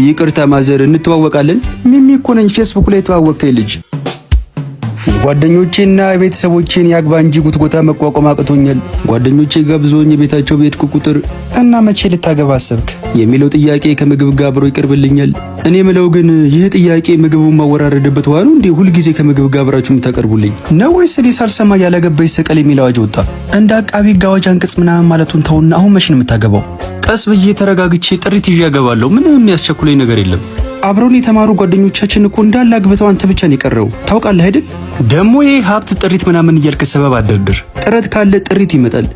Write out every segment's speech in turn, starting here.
ይቅርታ ማዘር እንተዋወቃለን? ሚሚ እኮ ነኝ ፌስቡክ ላይ የተዋወቀኝ ልጅ። የጓደኞቼና የቤተሰቦቼን ያግባ እንጂ ጉትጎታ መቋቋም አቅቶኛል። ጓደኞቼ ጋብዞኝ ቤታቸው በሄድኩ ቁጥር እና መቼ ልታገባ አሰብክ የሚለው ጥያቄ ከምግብ ጋር አብሮ ይቀርብልኛል። እኔ ምለው ግን ይህ ጥያቄ ምግቡን ማወራረድበት ዋኑ እንዴ? ሁልጊዜ ከምግብ ጋር አብራችሁ የምታቀርቡልኝ ነው ወይስ እኔ ሳልሰማ ያላገባኝ ሰቀል የሚል አዋጅ ወጣ? እንደ አቃቢ ሕግ አዋጅ አንቀጽ ምናምን ማለቱን ተውና አሁን መቼ ነው የምታገባው? ቀስ ብዬ ተረጋግቼ ጥሪት ይዤ አገባለሁ። ምንም የሚያስቸኩለኝ ነገር የለም። አብረውን የተማሩ ጓደኞቻችን እኮ እንዳለ አግብተው አንተ ብቻ ነው የቀረው። ታውቃለህ አይደል? ደግሞ ይሄ ሀብት ጥሪት ምናምን እያልክ ሰበብ አደርድር። ጥረት ካለ ጥሪት ይመጣል።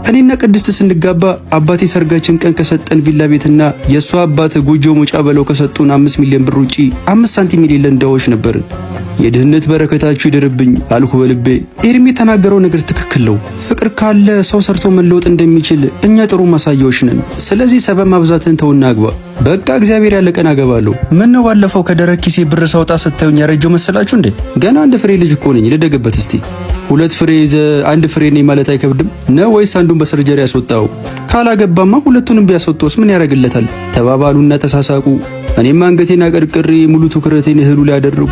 እኔና ቅድስት ስንጋባ አባቴ ሰርጋችን ቀን ከሰጠን ቪላ ቤትና የሷ አባት ጎጆ ሞጫ በለው ከሰጡን 5 ሚሊዮን ብር ውጪ 5 ሳንቲም የሌለን ደዎች ነበርን። የድህነት በረከታችሁ ይደርብኝ አልኩ በልቤ። ኤርሚ የተናገረው ነገር ትክክል ነው። ፍቅር ካለ ሰው ሰርቶ መለወጥ እንደሚችል እኛ ጥሩ ማሳያዎች ነን። ስለዚህ ሰበብ ማብዛትን ተውና አግባ። በቃ እግዚአብሔር ያለ ቀን አገባለሁ። ምን ነው ባለፈው ከደረቅ ኪሴ ብር ሳውጣ ስታዩኝ ያረጀው መሰላችሁ እንዴ? ገና አንድ ፍሬ ልጅ እኮ ነኝ። ልደግበት እስቲ። 2 ፍሬ ይዘ አንድ ፍሬ ነኝ ማለት አይከብድም ነው ወይስ አንዱን በሰርጀሪ ያስወጣው? ካላገባማ ሁለቱንም ቢያስወጣውስ ምን ያደርግለታል? ተባባሉና ተሳሳቁ። እኔም አንገቴን አቀርቅሬ ሙሉ ትኩረቴን እህሉ ላይ አደረኩ።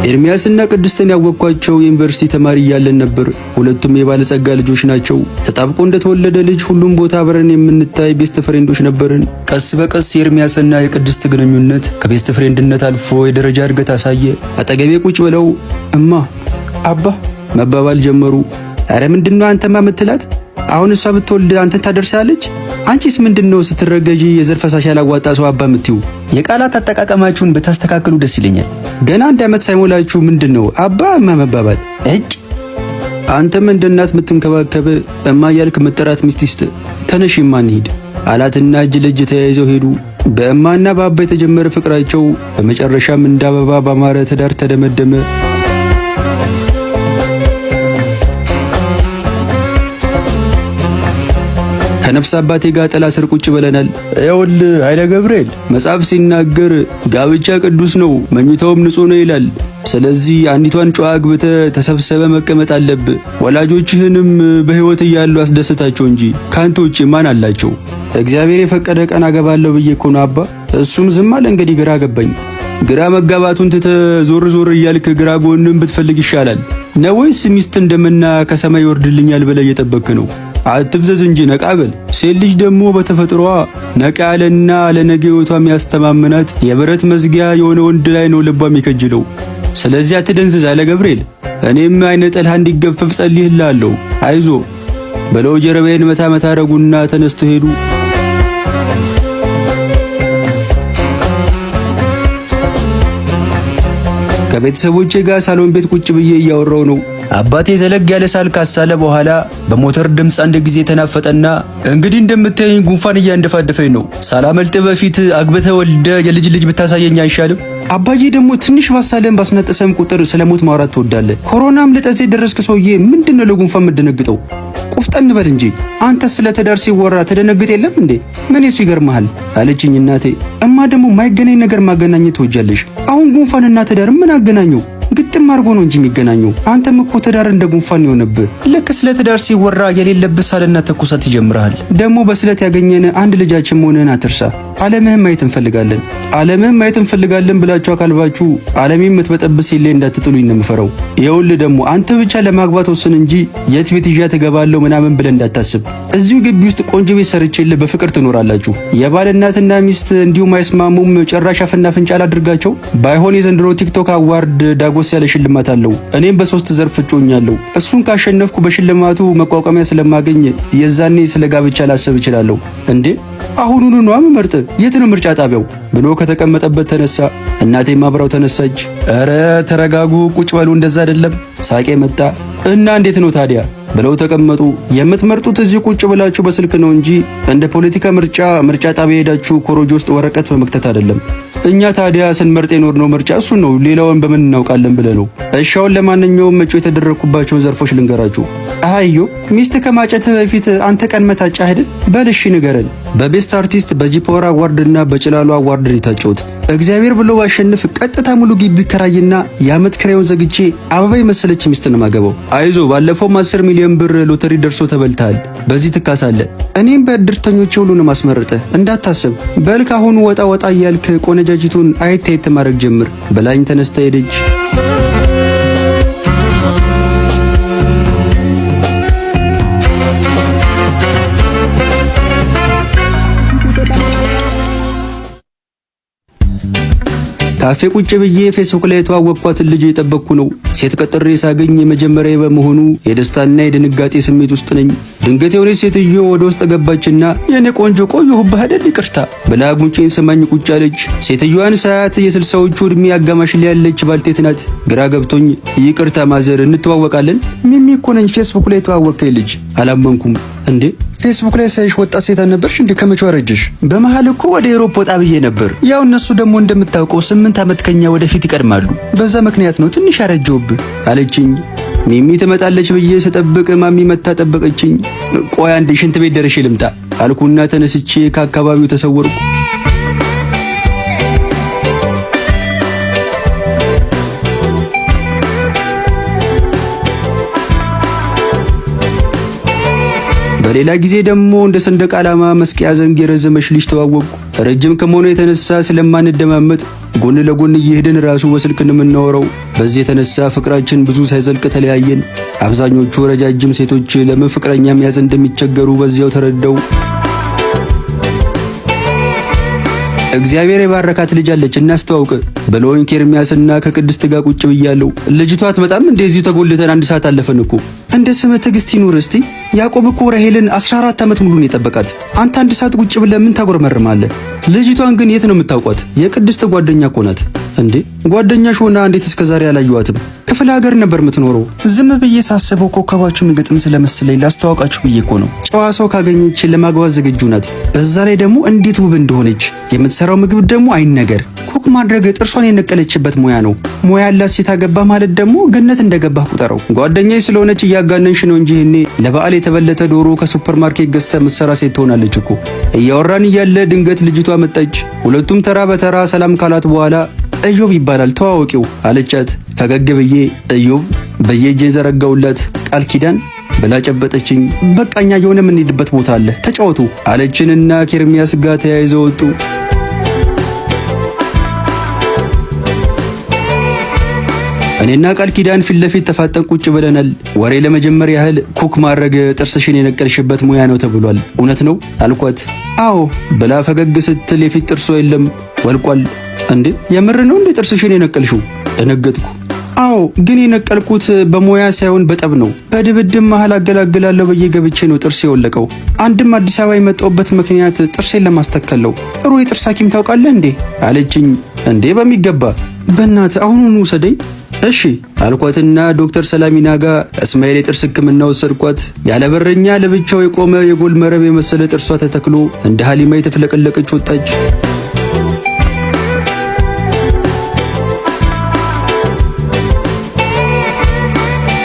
ኤርሚያስና ቅድስትን ያወቅኳቸው የዩኒቨርሲቲ ተማሪ እያለን ነበር። ሁለቱም የባለጸጋ ልጆች ናቸው። ተጣብቆ እንደተወለደ ልጅ ሁሉም ቦታ አብረን የምንታይ ቤስት ፍሬንዶች ነበርን። ቀስ በቀስ የኤርሚያስና የቅድስት ግንኙነት ከቤስት ፍሬንድነት አልፎ የደረጃ እድገት አሳየ። አጠገቤ ቁጭ ብለው እማ አባ መባባል ጀመሩ። አረ ምንድነው አንተማ ምትላት? አሁን እሷ ብትወልድ አንተን ታደርሳለች? አንቺስ ምንድነው ስትረገጂ የዘር ፈሳሽ ያላዋጣ ሰው አባ ምትዩ? የቃላት አጠቃቀማችሁን ብታስተካክሉ ደስ ይለኛል። ገና 1 ዓመት ሳይሞላችሁ ምንድነው አባ እማ መባባል? እጭ አንተም እንደ እናት ምትንከባከብ እማ ያልክ መጠራት ሚስት ተነሽማ እንሂድ አላትና እጅ ለእጅ ተያይዘው ሄዱ። በእማና በአባ የተጀመረ ፍቅራቸው በመጨረሻም እንደ አበባ ባማረ ትዳር ተደመደመ። ከነፍስ አባቴ ጋር ጥላ ስር ቁጭ ብለናል። ይኸውልህ ኃይለ ገብርኤል መጽሐፍ ሲናገር ጋብቻ ቅዱስ ነው፣ መኝታውም ንጹህ ነው ይላል። ስለዚህ አንዲቷን ጨዋ አግብተህ ተሰብሰበ መቀመጥ አለብህ። ወላጆችህንም በሕይወት እያሉ አስደስታቸው እንጂ ካንተ ውጪ ማን አላቸው? እግዚአብሔር የፈቀደ ቀን አገባለሁ ብዬ እኮ ነው አባ። እሱም ዝም አለ። እንግዲህ ግራ ገባኝ። ግራ መጋባቱን ትተህ ዞር ዞር እያልክ ግራ ጎንም ብትፈልግ ይሻላል ነው ወይስ ሚስት እንደምና ከሰማይ ይወርድልኛል ብለህ እየጠበክ ነው? አትፍዘዝ እንጂ ነቃ በል። ሴት ልጅ ደግሞ በተፈጥሮዋ ነቃ ያለና ለነገ ሕይወቷ የሚያስተማምናት የብረት መዝጊያ የሆነ ወንድ ላይ ነው ልቧ የሚከጅለው። ስለዚህ አትደንዝዝ አለ ገብርኤል። እኔም አይነ ጥልሃ እንዲገፈፍ ጸልይልሃለሁ። አይዞ በለው ጀርባዬን መታ መታ አረጉና ተነስተው ሄዱ። ከቤተሰቦቼ ጋር ሳሎን ቤት ቁጭ ብዬ እያወራው ነው። አባቴ ዘለግ ያለ ሳል ካሳለ በኋላ በሞተር ድምፅ አንድ ጊዜ ተናፈጠና እንግዲህ እንደምታየኝ ጉንፋን እያንደፋደፈኝ ነው። ሳላመልጥ በፊት አግብተ ወልደ የልጅ ልጅ ብታሳየኝ አይሻልም? አባዬ ደግሞ ትንሽ ባሳለን ባስነጠሰም ቁጥር ስለሞት ማውራት ትወዳለህ። ኮሮናም ለጠዜ ደረስክ ሰውዬ፣ ምንድነው ለጉንፋን የምትደነግጠው? ቁፍጠን በል እንጂ አንተ ስለ ትዳር ሲወራ ተደነግጥ የለም እንዴ? ምን እሱ ይገርምሃል አለችኝ እናቴ። እማ ደግሞ ማይገናኝ ነገር ማገናኘት ትወጃለሽ። አሁን ጉንፋንና ትዳር ምን አገናኘው? ግጥም አድርጎ ነው እንጂ የሚገናኘው። አንተም እኮ ትዳር እንደ ጉንፋን ይሆነብህ። ልክ ስለ ትዳር ሲወራ የሌለብህ ሳልና ተኩሳት ይጀምራል። ደግሞ በስለት ያገኘን አንድ ልጃችን መሆንህን አትርሳ። ዓለምህን ማየት እንፈልጋለን። ዓለምህን ማየት እንፈልጋለን ብላችሁ አካልባችሁ ዓለሜን የምትበጠብስ የለ እንዳትጥሉኝ ነው የምፈራው። ይኸውልህ ደግሞ አንተ ብቻ ለማግባት ወስን እንጂ የት ቤት ይዣ ትገባለሁ ምናምን ብለህ እንዳታስብ። እዚሁ ግቢ ውስጥ ቆንጆ ቤት ሰርቼልህ በፍቅር ትኖራላችሁ። የባል እናትና ሚስት እንዲሁም አይስማሙም። ጭራሽ አፍና ፍንጫ አላድርጋቸው። ባይሆን የዘንድሮ ቲክቶክ አዋርድ ዳጎስ ያለ ሽልማት አለው። እኔም በ3 ዘርፍ እጮኛለሁ። እሱን ካሸነፍኩ በሽልማቱ መቋቋሚያ ስለማገኝ የዛኔ ስለ ጋብቻ ላሰብ እችላለሁ። እንዴ አሁኑኑ ነው የምመርጥ። የት ነው ምርጫ ጣቢያው ብሎ ከተቀመጠበት ተነሳ። እናቴም አብራው ተነሳች። ኧረ ተረጋጉ፣ ቁጭ በሉ፣ እንደዛ አይደለም። ሳቄ መጣ እና እንዴት ነው ታዲያ ብለው ተቀመጡ። የምትመርጡት እዚህ ቁጭ ብላችሁ በስልክ ነው እንጂ እንደ ፖለቲካ ምርጫ ጣቢያ ሄዳችሁ ኮሮጆ ውስጥ ወረቀት በመክተት አይደለም። እኛ ታዲያ ስንመርጥ የኖርነው ምርጫ እሱ ነው። ሌላውን በምን እናውቃለን ብለህ ነው። እሻውን ለማንኛውም እጩ የተደረኩባቸውን ዘርፎች ልንገራችሁ። አሃዮ ሚስት ከማጨት በፊት አንተ ቀን መታጫ አይደል? በልሽ ንገረን። በቤስት አርቲስት በጂፓወር አዋርድ እና በጭላሎ አዋርድ የታጨሁት እግዚአብሔር ብሎ ባሸንፍ ቀጥታ ሙሉ ግቢ ከራይና የዓመት ክራዩን ዘግቼ አበባ የመሰለች ሚስት ነው ማገባው። አይዞ ባለፈውም 10 ሚሊዮን ብር ሎተሪ ደርሶ ተበልተሃል። በዚህ ትካሳለ። እኔም በእድርተኞቼ ሁሉንም አስመርጠ እንዳታስብ። በልክ አሁን ወጣ ወጣ እያልክ ቆነጃጅቱን አየት አየት ማድረግ ጀምር በላኝ ተነስታ ሄደች። ካፌ ቁጭ ብዬ ፌስቡክ ላይ የተዋወቅኳትን ልጅ እየጠበቅኩ ነው። ሴት ቀጥሬ ሳገኝ የመጀመሪያ በመሆኑ የደስታና የድንጋጤ ስሜት ውስጥ ነኝ። ድንገት የሆነች ሴትዮ ወደ ውስጥ ገባችና የኔ ቆንጆ ቆየሁብህ አይደል ይቅርታ ብላ ጉንጬን ስማኝ ቁጭ አለች። ሴትዮዋን ሳያት የ60ዎቹ ዕድሜ አጋማሽ ላይ ያለች ባልቴት ናት። ግራ ገብቶኝ ይቅርታ ማዘር እንተዋወቃለን? ሚሚ እኮ ነኝ ፌስቡክ ላይ የተዋወቅከኝ ልጅ። አላመንኩም። እንዴ ፌስቡክ ላይ ሳይሽ ወጣት ሴት አልነበርሽ እንዴ? ከመቼ አረጀሽ? በመሃል እኮ ወደ አውሮፓ ወጣ ብዬ ነበር። ያው እነሱ ደግሞ እንደምታውቀው 8 ዓመት ከኛ ወደፊት ይቀድማሉ። በዛ ምክንያት ነው ትንሽ ያረጀውብህ አለችኝ። ሚሚ ትመጣለች ብዬ ስጠብቅ ማሚ መታ ጠበቀችኝ። ቆይ አንዴ ሽንት ቤት ደርሼ ልምጣ አልኩና ተነስቼ ከአካባቢው ተሰወርኩ። በሌላ ጊዜ ደግሞ እንደ ሰንደቅ ዓላማ መስቀያ ዘንግ የረዘመች ልጅ ተዋወቅኩ። ረጅም ከመሆኑ የተነሳ ስለማንደማመጥ ጎን ለጎን እየሄድን ራሱ በስልክ እንደምናወራው። በዚህ የተነሳ ፍቅራችን ብዙ ሳይዘልቅ ተለያየን። አብዛኞቹ ረጃጅም ሴቶች ለምን ፍቅረኛ መያዝ እንደሚቸገሩ በዚያው ተረዳው። እግዚአብሔር የባረካት ልጅ አለች እናስተዋውቅ ብለውኝ ከኤርሚያስና ከቅድስት ጋር ቁጭ ብያለሁ። ልጅቷ አትመጣም እንደዚሁ ተጎልተን 1 ሰዓት አለፈን እኮ። እንደ ስምህ ትዕግስት ይኑር እስቲ። ያዕቆብ እኮ ራሄልን 14 ዓመት ሙሉ ነው የጠበቃት። አንተ 1 ሰዓት ቁጭ ብለህ ምን ታጎረመርማለህ? ልጅቷን ግን የት ነው የምታውቋት? የቅድስት ጓደኛ እኮ ናት። እንዴ ጓደኛሽ ሆና እንዴት እስከዛሬ አላየኋትም? ክፍለ ሀገር ነበር የምትኖረው። ዝም ብዬ ሳስበው ኮከባችሁ የሚገጥም ስለመሰለኝ ላስተዋውቃችሁ ብዬ እኮ ነው። ጨዋ ሰው ካገኘች ለማግባት ዝግጁ ናት። በዛ ላይ ደግሞ እንዴት ውብ እንደሆነች። የምትሰራው ምግብ ደግሞ አይነገር። ኩክ ማድረግ ጥርሷን የነቀለችበት ሙያ ነው። ሙያ ያላት ሴት አገባ ማለት ደግሞ ገነት እንደገባህ ቁጠረው። ጓደኛዬ ስለሆነች እያጋነንሽ ነው እንጂ እኔ ለበዓል የተበለተ ዶሮ ከሱፐር ማርኬት ገዝተህ ምትሰራ ሴት ትሆናለች እኮ። እያወራን እያለ ድንገት ልጅቷ መጣች። ሁለቱም ተራ በተራ ሰላም ካላት በኋላ እዮብ ይባላል ተዋወቂው አለቻት። ፈገግ ብዬ እዮብ በየእጄን ዘረጋውላት። ቃል ኪዳን ብላ ጨበጠችኝ። በቃኛ የሆነ የምንሄድበት ቦታ አለ ተጫወቱ አለችንና ከኤርሚያስ ጋር ተያይዘው ወጡ። እኔና ቃል ኪዳን ፊት ለፊት ተፋጠን ቁጭ ብለናል። ወሬ ለመጀመር ያህል ኩክ ማድረግ ጥርስሽን የነቀልሽበት ሙያ ነው ተብሏል። እውነት ነው አልኳት። አዎ ብላ ፈገግ ስትል የፊት ጥርሶ የለም ወልቋል። እንዴ የምር ነው እንዴ ጥርስሽን የነቀልሽው? ደነገጥኩ። አዎ ግን የነቀልኩት በሙያ ሳይሆን በጠብ ነው። በድብድብ መሃል አገላግላለሁ ብዬ ገብቼ ነው ጥርሴ የወለቀው። አንድም አዲስ አበባ የመጣሁበት ምክንያት ጥርሴን ለማስተከል ነው። ጥሩ የጥርስ ሐኪም ታውቃለህ እንዴ አለችኝ። እንዴ በሚገባ በእናትህ አሁኑኑ ውሰደኝ። እሺ አልኳትና ዶክተር ሰላሚና ጋር እስማኤል የጥርስ ሕክምና ወሰድኳት። ያለበረኛ ለብቻው የቆመ የጎል መረብ የመሰለ ጥርሷ ተተክሎ እንደ ሀሊማ የተፍለቀለቀች ወጣች።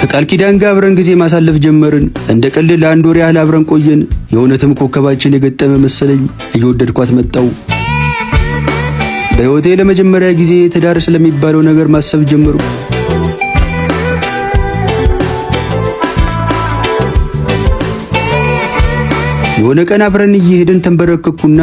ከቃል ኪዳን ጋር አብረን ጊዜ ማሳለፍ ጀመርን። እንደ ቀልድ ለአንድ ወር ያህል አብረን ቆየን። የእውነትም ኮከባችን የገጠመ መሰለኝ። እየወደድኳት መጣው። በሕይወቴ ለመጀመሪያ ጊዜ ትዳር ስለሚባለው ነገር ማሰብ ጀመርኩ። የሆነ ቀን አብረን እየሄድን ተንበረከኩና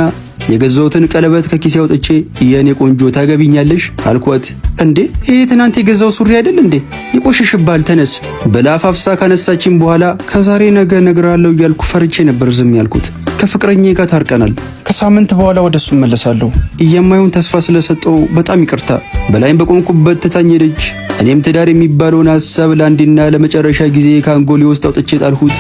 የገዛሁትን ቀለበት ከኪሴ አውጥቼ የኔ ቆንጆ ታገቢኛለሽ አልኳት። እንዴ ይሄ ትናንት የገዛው ሱሪ አይደል እንዴ? ይቆሽሽባል ተነስ ብላ አፋፍሳ ካነሳችኝ በኋላ ከዛሬ ነገ እነግራለሁ እያልኩ ፈርቼ ነበር ዝም ያልኩት። ከፍቅረኛዬ ጋር ታርቀናል። ከሳምንት በኋላ ወደሱ መለሳለሁ። የማይሆን ተስፋ ስለሰጠው በጣም ይቅርታ። በላይም በቆምኩበት ትታኝ ሄደች። እኔም ትዳር የሚባለውን ሐሳብ ለአንዴና ለመጨረሻ ጊዜ ከአንጎሌ ውስጥ አውጥቼ ጣልሁት።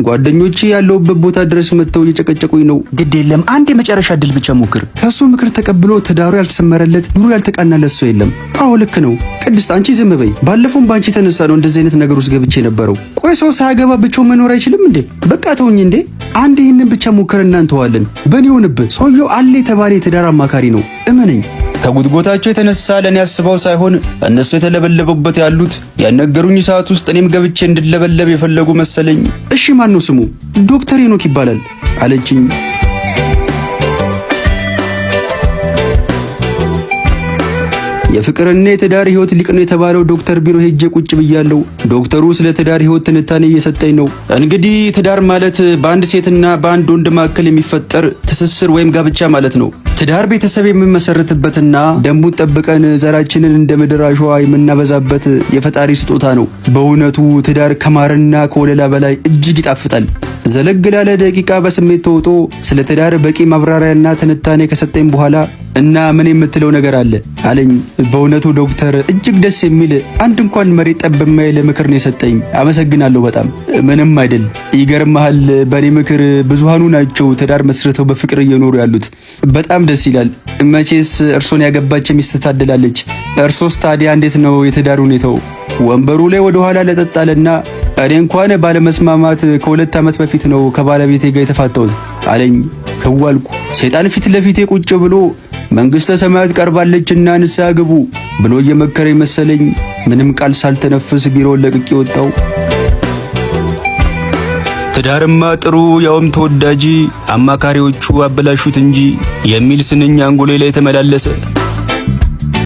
ጓደኞቼ ያለውበት ቦታ ድረስ መጥተው እየጨቀጨቁኝ ነው። ግድ የለም አንድ የመጨረሻ እድል ብቻ ሞክር። ከሱ ምክር ተቀብሎ ትዳሩ ያልተሰመረለት ኑሮ ያልተቃናለት ሰው የለም። አዎ ልክ ነው። ቅድስት አንቺ ዝም በይ። ባለፈውም ባንቺ የተነሳ ነው እንደዚህ አይነት ነገር ውስጥ ገብቼ ነበረው። ቆይ ሰው ሳያገባ ብቻውን መኖር አይችልም እንዴ? በቃ ተውኝ እንዴ። አንድ ይህንን ብቻ ሞክር እናንተዋለን። በኔ ሆንብህ። ሰውየው አለ የተባለ የትዳር አማካሪ ነው። እመነኝ። ከጉትጎታቸው የተነሳ ለኔ አስበው ሳይሆን እነሱ የተለበለቡበት ያሉት ያነገሩኝ ሰዓት ውስጥ እኔም ገብቼ እንድለበለብ የፈለጉ መሰለኝ። እሺ ማን ነው ስሙ? ዶክተር ሄኖክ ይባላል አለችኝ። የፍቅርና የትዳር ህይወት ሊቅ ነው የተባለው ዶክተር ቢሮ ሄጄ ቁጭ ብያለሁ። ዶክተሩ ስለ ትዳር ህይወት ትንታኔ እየሰጠኝ ነው። እንግዲህ ትዳር ማለት በአንድ ሴትና በአንድ ወንድ መካከል የሚፈጠር ትስስር ወይም ጋብቻ ማለት ነው። ትዳር ቤተሰብ የምንመሰርትበትና ደንቡን ጠብቀን ዘራችንን እንደ ምድር አሸዋ የምናበዛበት የፈጣሪ ስጦታ ነው። በእውነቱ ትዳር ከማርና ከወለላ በላይ እጅግ ይጣፍጣል። ዘለግ ላለ ደቂቃ በስሜት ተውጦ ስለ ትዳር በቂ ማብራሪያና ትንታኔ ከሰጠኝ በኋላ እና ምን የምትለው ነገር አለ አለኝ። በእውነቱ ዶክተር እጅግ ደስ የሚል አንድ እንኳን መሬት ጠብ የማይል ምክር ነው የሰጠኝ። አመሰግናለሁ በጣም። ምንም አይደል። ይገርምሃል፣ በኔ ምክር ብዙሃኑ ናቸው ትዳር መስርተው በፍቅር እየኖሩ ያሉት። በጣም ደስ ይላል። መቼስ እርሶን ያገባች ሚስት ታድላለች። እርሶስ ታዲያ እንዴት ነው የትዳር ሁኔታው? ወንበሩ ላይ ወደ ኋላ ለጠጣለና እኔ እንኳን ባለመስማማት ከ2 ዓመት በፊት ነው ከባለቤቴ ጋር የተፋታሁት አለኝ። ከዋልኩ ሰይጣን ፊት ለፊቴ ቁጭ ብሎ መንግስተ ሰማያት ቀርባለችና ንስሐ ግቡ ብሎ እየመከረኝ መሰለኝ። ምንም ቃል ሳልተነፍስ ቢሮውን ለቅቄ ወጣው። ትዳርማ ጥሩ ያውም ተወዳጅ አማካሪዎቹ አበላሹት እንጂ የሚል ስንኝ አንጎሌ ላይ ተመላለሰ።